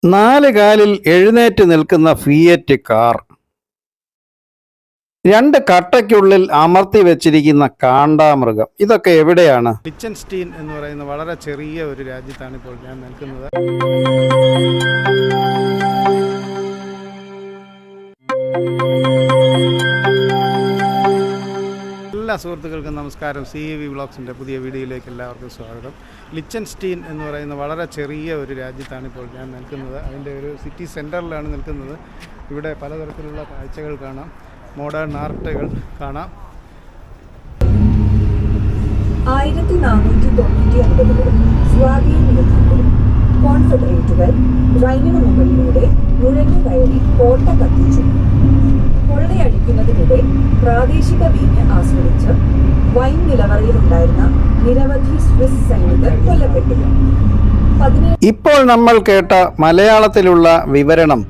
നാല് കാലിൽ എഴുന്നേറ്റ് നിൽക്കുന്ന ഫിയറ്റ് കാർ, രണ്ട് കട്ടയ്ക്കുള്ളിൽ അമർത്തി വെച്ചിരിക്കുന്ന കാണ്ടാമൃഗം, ഇതൊക്കെ എവിടെയാണ്? ലിച്ചൻസ്റ്റീൻ എന്ന് പറയുന്ന വളരെ ചെറിയ ഒരു രാജ്യത്താണ് ഇപ്പോൾ ഞാൻ നിൽക്കുന്നത്. എല്ലാ സുഹൃത്തുക്കൾക്കും നമസ്കാരം. CAV വ്ളോഗ്സിൻ്റെ പുതിയ വീഡിയോയിലേക്ക് എല്ലാവർക്കും സ്വാഗതം. ലിച്ചൻസ്റ്റീൻ എന്ന് പറയുന്ന വളരെ ചെറിയ ഒരു രാജ്യത്താണ് ഇപ്പോൾ ഞാൻ നിൽക്കുന്നത്. അതിൻ്റെ ഒരു സിറ്റി സെൻറ്ററിലാണ് നിൽക്കുന്നത്. ഇവിടെ പലതരത്തിലുള്ള കാഴ്ചകൾ കാണാം, മോഡേൺ ആർട്ടുകൾ കാണാം. 1499 സ്വാധീന യുദ്ധത്തിൽ കോൺഫെഡറേറ്റുകൾ റൈനിന് മുകളിലൂടെ നുഴഞ്ഞു കയറി കോട്ട കത്തിച്ചു. കൊള്ളയടിക്കുന്നതിനിടെ പ്രാദേശിക വീഞ്ഞ് ആസ്വദിച്ച് വൈൻ നിലവറയിലുണ്ടായിരുന്ന നിരവധി സ്വിസ് സൈനികർ കൊല്ലപ്പെട്ടു. ഇപ്പോൾ നമ്മൾ കേട്ട മലയാളത്തിലുള്ള വിവരണം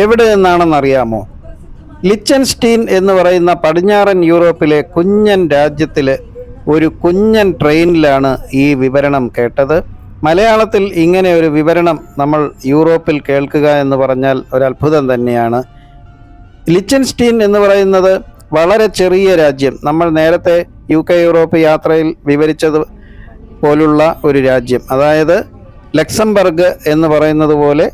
എവിടെ നിന്നാണെന്നറിയാമോ? ലിച്ചൻസ്റ്റീൻ എന്ന് പറയുന്ന പടിഞ്ഞാറൻ യൂറോപ്പിലെ കുഞ്ഞൻ രാജ്യത്തിലെ ഒരു കുഞ്ഞൻ ട്രെയിനിലാണ് ഈ വിവരണം കേട്ടത്. മലയാളത്തിൽ ഇങ്ങനെ ഒരു വിവരണം നമ്മൾ യൂറോപ്പിൽ കേൾക്കുക എന്ന് പറഞ്ഞാൽ ഒരത്ഭുതം തന്നെയാണ്. ലിച്ചൻസ്റ്റീൻ എന്ന് പറയുന്നത് വളരെ ചെറിയ രാജ്യം. നമ്മൾ നേരത്തെ UK യൂറോപ്പ് യാത്രയിൽ വിവരിച്ചത് പോലുള്ള ഒരു രാജ്യം, അതായത് ലക്സംബർഗ് എന്ന് പറയുന്നത് പോലെ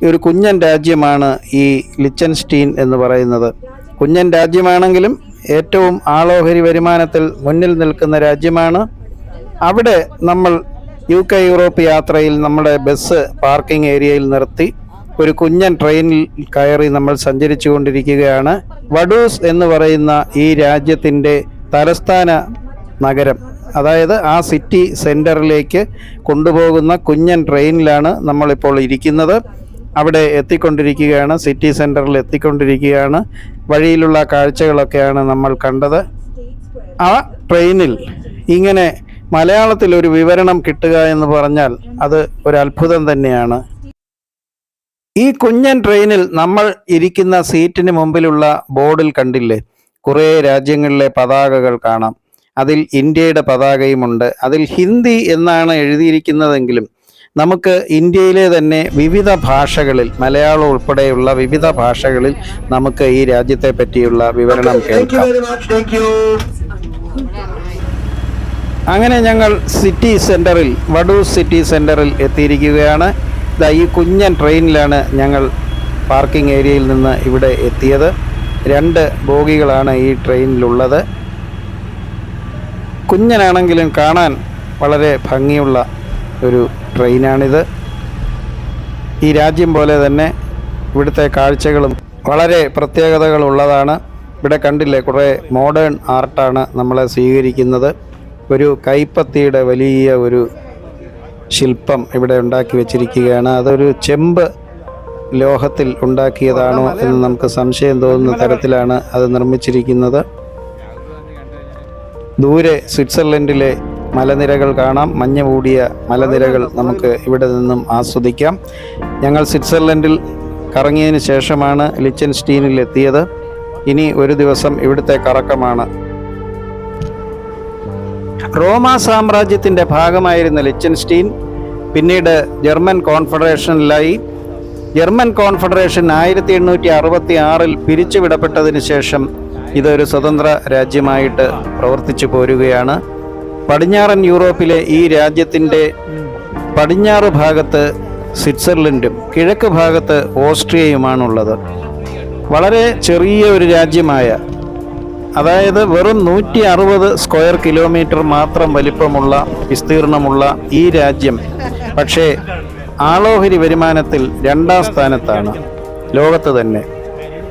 ഒരു കുഞ്ഞൻ രാജ്യമാണ് ഈ ലിച്ചൻസ്റ്റീൻ എന്ന് പറയുന്നത്. കുഞ്ഞൻ രാജ്യമാണെങ്കിലും ഏറ്റവും ആളോഹരി വരുമാനത്തിൽ മുന്നിൽ നിൽക്കുന്ന രാജ്യമാണ്. അവിടെ നമ്മൾ UK യൂറോപ്പ് യാത്രയിൽ നമ്മുടെ ബസ് പാർക്കിംഗ് ഏരിയയിൽ നിർത്തി ഒരു കുഞ്ഞൻ ട്രെയിനിൽ കയറി നമ്മൾ സഞ്ചരിച്ചു കൊണ്ടിരിക്കുകയാണ്. വഡൂസ് എന്ന് പറയുന്ന ഈ രാജ്യത്തിൻ്റെ തലസ്ഥാന നഗരം, അതായത് ആ സിറ്റി സെൻറ്ററിലേക്ക് കൊണ്ടുപോകുന്ന കുഞ്ഞൻ ട്രെയിനിലാണ് നമ്മളിപ്പോൾ ഇരിക്കുന്നത്. അവിടെ എത്തിക്കൊണ്ടിരിക്കുകയാണ്, സിറ്റി സെൻറ്ററിൽ എത്തിക്കൊണ്ടിരിക്കുകയാണ്. വഴിയിലുള്ള കാഴ്ചകളൊക്കെയാണ് നമ്മൾ കണ്ടത്. ആ ട്രെയിനിൽ ഇങ്ങനെ മലയാളത്തിൽ ഒരു വിവരണം കിട്ടുക എന്ന് പറഞ്ഞാൽ അത് ഒരു അത്ഭുതം തന്നെയാണ്. ഈ കുഞ്ഞൻ ട്രെയിനിൽ നമ്മൾ ഇരിക്കുന്ന സീറ്റിന് മുമ്പിലുള്ള ബോർഡിൽ കണ്ടില്ലേ, കുറേ രാജ്യങ്ങളിലെ പതാകകൾ കാണാം. അതിൽ ഇന്ത്യയുടെ പതാകയുമുണ്ട്. അതിൽ ഹിന്ദി എന്നാണ് എഴുതിയിരിക്കുന്നതെങ്കിലും നമുക്ക് ഇന്ത്യയിലെ തന്നെ വിവിധ ഭാഷകളിൽ, മലയാളം ഉൾപ്പെടെയുള്ള വിവിധ ഭാഷകളിൽ നമുക്ക് ഈ രാജ്യത്തെ പറ്റിയുള്ള വിവരണം കേൾക്കാം. അങ്ങനെ ഞങ്ങൾ സിറ്റി സെൻറ്ററിൽ, വഡൂസ് സിറ്റി സെൻറ്ററിൽ എത്തിയിരിക്കുകയാണ്. ഈ കുഞ്ഞൻ ട്രെയിനിലാണ് ഞങ്ങൾ പാർക്കിംഗ് ഏരിയയിൽ നിന്ന് ഇവിടെ എത്തിയത്. 2 ബോഗികളാണ് ഈ ട്രെയിനിലുള്ളത്. കുഞ്ഞനാണെങ്കിലും കാണാൻ വളരെ ഭംഗിയുള്ള ഒരു ട്രെയിനാണിത്. ഈ രാജ്യം പോലെ തന്നെ ഇവിടുത്തെ കാഴ്ചകളും വളരെ പ്രത്യേകതകളുള്ളതാണ്. ഇവിടെ കണ്ടില്ലേ, കുറേ മോഡേൺ ആർട്ടാണ് നമ്മളെ സ്വീകരിക്കുന്നത്. ഒരു കൈപ്പത്തിയുടെ വലിയ ഒരു ശില്പം ഇവിടെ ഉണ്ടാക്കി വെച്ചിരിക്കുകയാണ്. അതൊരു ചെമ്പ് ലോഹത്തിൽ ഉണ്ടാക്കിയതാണോ എന്ന് നമുക്ക് സംശയം തോന്നുന്ന തരത്തിലാണ് അത് നിർമ്മിച്ചിരിക്കുന്നത്. ദൂരെ സ്വിറ്റ്സർലൻഡിലെ മലനിരകൾ കാണാം. മഞ്ഞ് മൂടിയ മലനിരകൾ നമുക്ക് ഇവിടെ നിന്നും ആസ്വദിക്കാം. ഞങ്ങൾ സ്വിറ്റ്സർലൻഡിൽ കറങ്ങിയതിന് ശേഷമാണ് ലിച്ചൻസ്റ്റീനിൽ എത്തിയത്. ഇനി ഒരു ദിവസം ഇവിടുത്തെ കറക്കമാണ്. റോമ സാമ്രാജ്യത്തിൻ്റെ ഭാഗമായിരുന്ന ലിച്ചൻസ്റ്റീൻ പിന്നീട് ജർമ്മൻ കോൺഫെഡറേഷനിലായി. ജർമ്മൻ കോൺഫെഡറേഷൻ 1866 പിരിച്ചുവിടപ്പെട്ടതിന് ശേഷം ഇതൊരു സ്വതന്ത്ര രാജ്യമായിട്ട് പ്രവർത്തിച്ചു പോരുകയാണ്. പടിഞ്ഞാറൻ യൂറോപ്പിലെ ഈ രാജ്യത്തിൻ്റെ പടിഞ്ഞാറ് ഭാഗത്ത് സ്വിറ്റ്സർലൻഡും കിഴക്ക് ഭാഗത്ത് ഓസ്ട്രിയയുമാണുള്ളത്. വളരെ ചെറിയ ഒരു രാജ്യമായ, അതായത് വെറും 160 സ്ക്വയർ കിലോമീറ്റർ മാത്രം വലിപ്പമുള്ള വിസ്തീർണമുള്ള ഈ രാജ്യം പക്ഷേ ആളോഹരി വരുമാനത്തിൽ 2ാം സ്ഥാനത്താണ് ലോകത്ത് തന്നെ.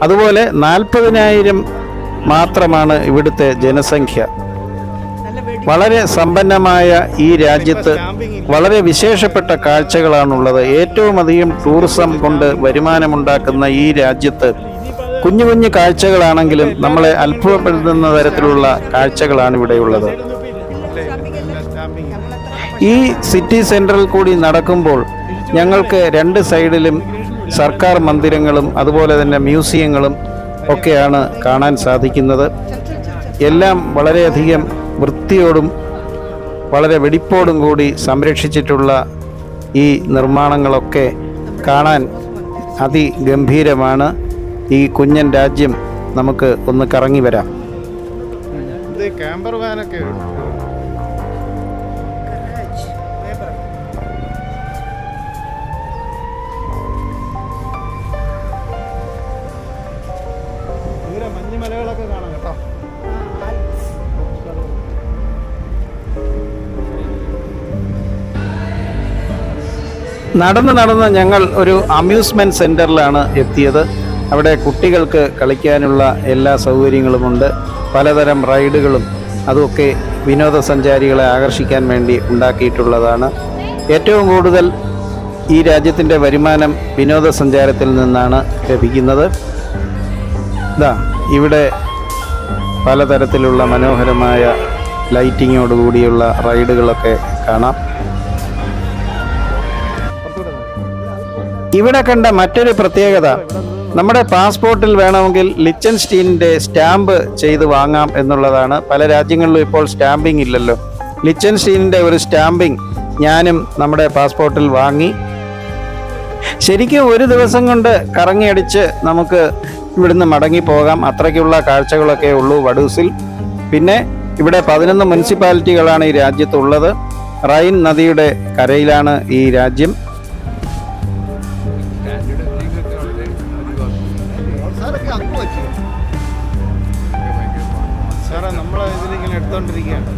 അതുപോലെ 40,000 മാത്രമാണ് ഇവിടുത്തെ ജനസംഖ്യ. വളരെ സമ്പന്നമായ ഈ രാജ്യത്ത് വളരെ വിശേഷപ്പെട്ട കാഴ്ചകളാണുള്ളത്. ഏറ്റവും അധികം ടൂറിസം കൊണ്ട് വരുമാനമുണ്ടാക്കുന്ന ഈ രാജ്യത്ത് കുഞ്ഞു കുഞ്ഞു കാഴ്ചകളാണെങ്കിലും നമ്മളെ അത്ഭുതപ്പെടുത്തുന്ന തരത്തിലുള്ള കാഴ്ചകളാണ് ഇവിടെയുള്ളത്. ഈ സിറ്റി സെൻറ്ററിൽ കൂടി നടക്കുമ്പോൾ ഞങ്ങൾക്ക് 2 സൈഡിലും സർക്കാർ മന്ദിരങ്ങളും അതുപോലെ തന്നെ മ്യൂസിയങ്ങളും ഒക്കെയാണ് കാണാൻ സാധിക്കുന്നത്. എല്ലാം വളരെയധികം വൃത്തിയോടും വളരെ വെടിപ്പോടും കൂടി സംരക്ഷിച്ചിട്ടുള്ള ഈ നിർമ്മാണങ്ങളൊക്കെ കാണാൻ അതിഗംഭീരമാണ്. ഈ കുഞ്ഞൻ രാജ്യം നമുക്ക് ഒന്ന് കറങ്ങി വരാം. ഇത് ക്യാമ്പർ വാനൊക്കെ ദൂരെ മഞ്ഞുമലകളൊക്കെ കാണാം കേട്ടോ. നടന്ന് ഞങ്ങൾ ഒരു അമ്യൂസ്മെൻറ്റ് സെൻറ്ററിലാണ് എത്തിയത്. അവിടെ കുട്ടികൾക്ക് കളിക്കാനുള്ള എല്ലാ സൗകര്യങ്ങളുമുണ്ട്. പലതരം റൈഡുകളും അതുമൊക്കെ വിനോദസഞ്ചാരികളെ ആകർഷിക്കാൻ വേണ്ടി ഉണ്ടാക്കിയിട്ടുള്ളതാണ്. ഏറ്റവും കൂടുതൽ ഈ രാജ്യത്തിൻ്റെ വരുമാനം വിനോദസഞ്ചാരത്തിൽ നിന്നാണ് ലഭിക്കുന്നത്. ഇവിടെ പലതരത്തിലുള്ള മനോഹരമായ ലൈറ്റിങ്ങോടുകൂടിയുള്ള റൈഡുകളൊക്കെ കാണാം. ഇവിടെ കണ്ട മറ്റൊരു പ്രത്യേകത, നമ്മുടെ പാസ്പോർട്ടിൽ വേണമെങ്കിൽ ലിച്ചൻസ്റ്റീനിൻ്റെ സ്റ്റാമ്പ് ചെയ്ത് വാങ്ങാം എന്നുള്ളതാണ്. പല രാജ്യങ്ങളിലും ഇപ്പോൾ സ്റ്റാമ്പിംഗ് ഇല്ലല്ലോ. ലിച്ചൻസ്റ്റീനിൻ്റെ ഒരു സ്റ്റാമ്പിംഗ് ഞാനും നമ്മുടെ പാസ്പോർട്ടിൽ വാങ്ങി. ശരിക്കും ഒരു ദിവസം കൊണ്ട് കറങ്ങിയടിച്ച് നമുക്ക് ഇവിടുന്ന് മടങ്ങിപ്പോകാം. അത്രയ്ക്കുള്ള കാഴ്ചകളൊക്കെ ഉള്ളൂ വഡൂസിൽ. പിന്നെ ഇവിടെ 11 മുനിസിപ്പാലിറ്റികളാണ് ഈ രാജ്യത്തുള്ളത്. റൈൻ നദിയുടെ കരയിലാണ് ഈ രാജ്യം. സാറേ നമ്മൾ ഇതിലിങ്ങനെ എടുത്തോണ്ടിരിക്കുകയാണ്.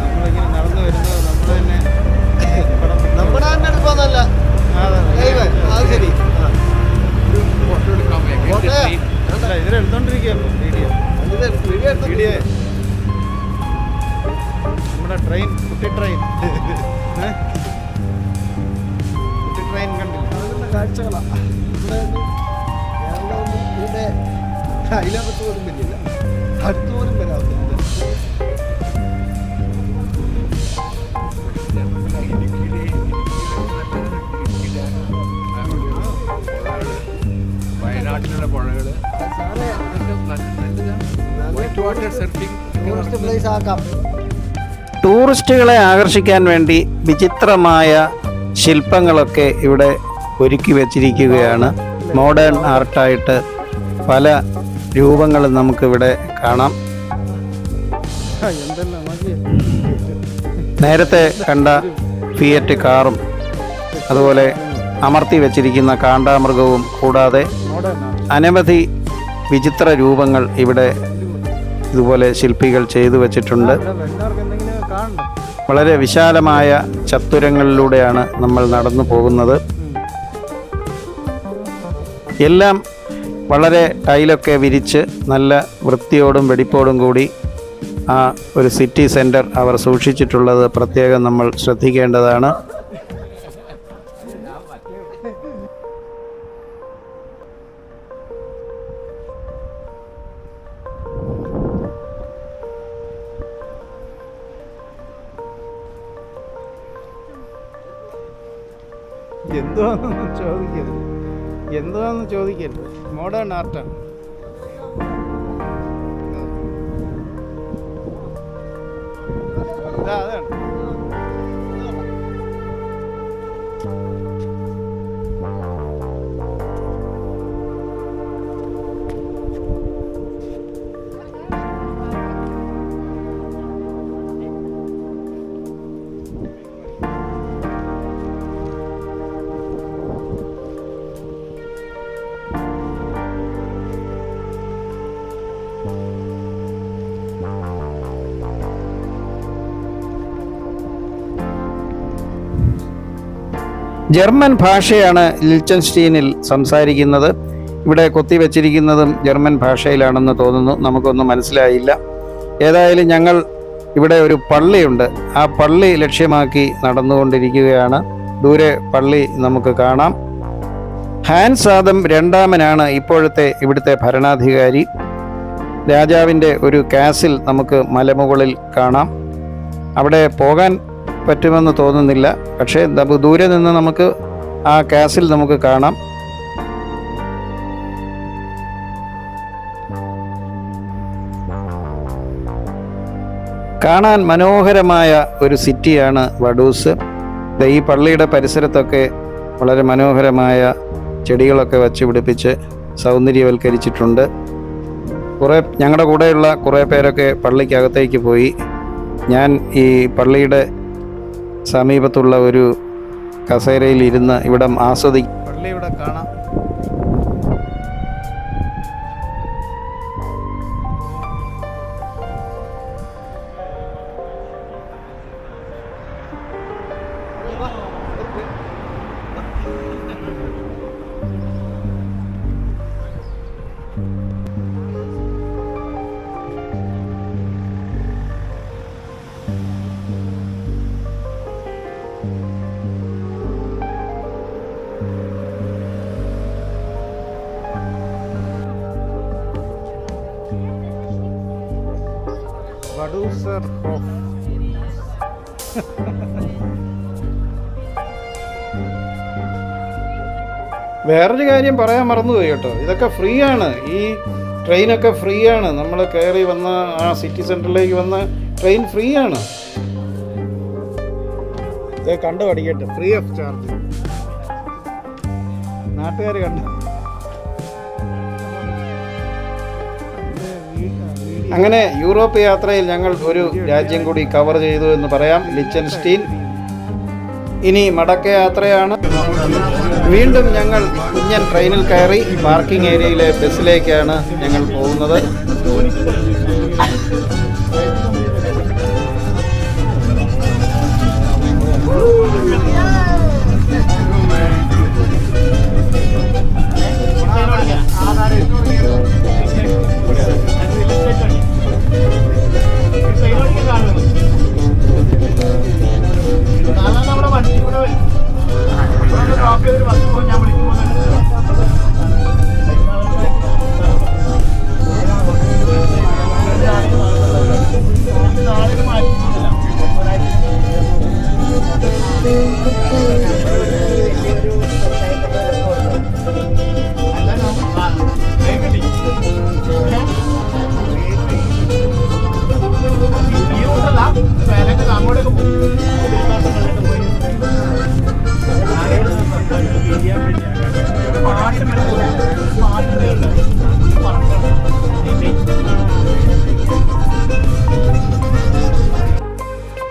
നമ്മളിങ്ങനെ നടന്നു വരുന്നത് നമ്മുടെ തന്നെ എടുക്കാന്നല്ല. ഇതിലെടുത്തോണ്ടിരിക്കുകയല്ലോ വീഡിയോ. നമ്മുടെ ട്രെയിൻ, കുട്ടി ട്രെയിൻ കണ്ടില്ല? കാഴ്ചകളാണ് ഇവിടെ. അയിലകത്ത് പോലും പറ്റില്ല, അടുത്ത് പോലും വരാവുന്നില്ല. വയനാട്ടിലുള്ള പുഴകള് ടൂറിസ്റ്റുകളെ ആകർഷിക്കാൻ വേണ്ടി വിചിത്രമായ ശില്പങ്ങളൊക്കെ ഇവിടെ ഒരുക്കി വച്ചിരിക്കുകയാണ്. മോഡേൺ ആർട്ടായിട്ട് പല രൂപങ്ങളും നമുക്കിവിടെ കാണാം. നേരത്തെ കണ്ട ഫിയറ്റ് കാറും അതുപോലെ അമർത്തി വച്ചിരിക്കുന്ന കാണ്ടാമൃഗവും കൂടാതെ അനവധി വിചിത്ര രൂപങ്ങൾ ഇവിടെ ഇതുപോലെ ശില്പികൾ ചെയ്തു വച്ചിട്ടുണ്ട്. വളരെ വിശാലമായ ചത്തുരങ്ങളിലൂടെയാണ് നമ്മൾ നടന്നു പോകുന്നത്. എല്ലാം വളരെ ടൈലൊക്കെ വിരിച്ച് നല്ല വൃത്തിയോടും വെടിപ്പോടും കൂടി ആ ഒരു സിറ്റി സെൻറ്റർ അവർ സൂക്ഷിച്ചിട്ടുള്ളത് പ്രത്യേകം നമ്മൾ ശ്രദ്ധിക്കേണ്ടതാണ്. എന്താണെന്ന് ചോദിക്കരുത്, മോഡേൺ ആർട്ടാണ്. അതാണ് ജർമ്മൻ ഭാഷയാണ് ലിച്ചൻസ്റ്റീനിൽ സംസാരിക്കുന്നത്. ഇവിടെ കൊത്തിവെച്ചിരിക്കുന്നതും ജർമ്മൻ ഭാഷയിലാണെന്ന് തോന്നുന്നു. നമുക്കൊന്നും മനസ്സിലായില്ല. ഏതായാലും ഞങ്ങൾ ഇവിടെ ഒരു പള്ളിയുണ്ട്, ആ പള്ളി ലക്ഷ്യമാക്കി നടന്നുകൊണ്ടിരിക്കുകയാണ്. ദൂരെ പള്ളി നമുക്ക് കാണാം. ഹാൻസ് ആദം രണ്ടാമനാണ് ഇപ്പോഴത്തെ ഇവിടുത്തെ ഭരണാധികാരി. രാജാവിൻ്റെ ഒരു കാസിൽ നമുക്ക് മലമുകളിൽ കാണാം. അവിടെ പോകാൻ പറ്റുമെന്ന് തോന്നുന്നില്ല, പക്ഷേ ദൂരെ നിന്ന് നമുക്ക് ആ കാസിൽ നമുക്ക് കാണാം. കാണാൻ മനോഹരമായ ഒരു സിറ്റിയാണ് വഡൂസ്. ഈ പള്ളിയുടെ പരിസരത്തൊക്കെ വളരെ മനോഹരമായ ചെടികളൊക്കെ വച്ച് പിടിപ്പിച്ച് സൗന്ദര്യവൽക്കരിച്ചിട്ടുണ്ട്. ഞങ്ങളുടെ കൂടെയുള്ള കുറേ പേരൊക്കെ പള്ളിക്കകത്തേക്ക് പോയി. ഞാൻ ഈ പള്ളിയുടെ സമീപത്തുള്ള ഒരു കസേരയിൽ ഇരുന്ന് ഇവിടം ആസ്വദിക്കും. പള്ളി ഇവിടെ കാണാം. വഡൂസർ ഹോഫ്. വേറൊരു കാര്യം പറയാൻ മറന്നുപോയി കേട്ടോ, ഇതൊക്കെ ഫ്രീ ആണ്. ഈ ട്രെയിനൊക്കെ ഫ്രീ ആണ്. നമ്മൾ കയറി വന്ന ആ സിറ്റി സെൻറ്ററിലേക്ക് വന്ന ട്രെയിൻ ഫ്രീ ആണ്. ഇത് കണ്ടു പഠിക്കട്ടെ, ഫ്രീ ഓഫ് ചാർജ്. നാട്ടുകാർ കണ്ടു. അങ്ങനെ യൂറോപ്പ് യാത്രയിൽ ഞങ്ങൾ ഒരു രാജ്യം കൂടി കവർ ചെയ്തു എന്ന് പറയാം, ലിച്ചൻസ്റ്റീൻ. ഇനി മടക്ക യാത്രയാണ്. വീണ്ടും ഞങ്ങൾ കുഞ്ഞൻ ട്രെയിനിൽ കയറി പാർക്കിംഗ് ഏരിയയിലെ ബസ്സിലേക്കാണ് ഞങ്ങൾ പോകുന്നത്.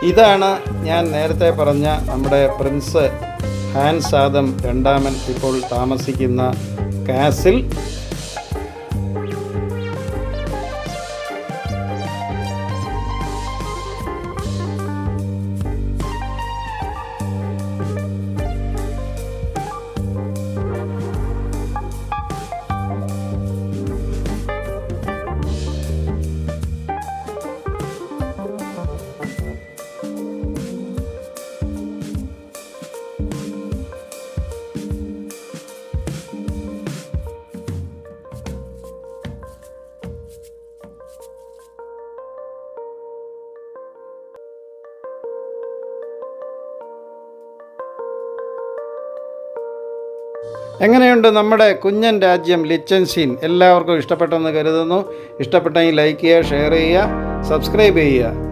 ഇതാണ് ഞാൻ നേരത്തെ പറഞ്ഞ നമ്മുടെ പ്രിൻസ് ഹാൻസ് ആദം രണ്ടാമൻ ഇപ്പോൾ താമസിക്കുന്ന കാസിൽ. എങ്ങനെയുണ്ട് നമ്മുടെ കുഞ്ഞൻ രാജ്യം ലിച്ചൻസ്റ്റീൻ? എല്ലാവർക്കും ഇഷ്ടപ്പെട്ടെന്ന് കരുതുന്നു. ഇഷ്ടപ്പെട്ടെങ്കിൽ ലൈക്ക് ചെയ്യുക, ഷെയർ ചെയ്യുക, സബ്സ്ക്രൈബ് ചെയ്യുക.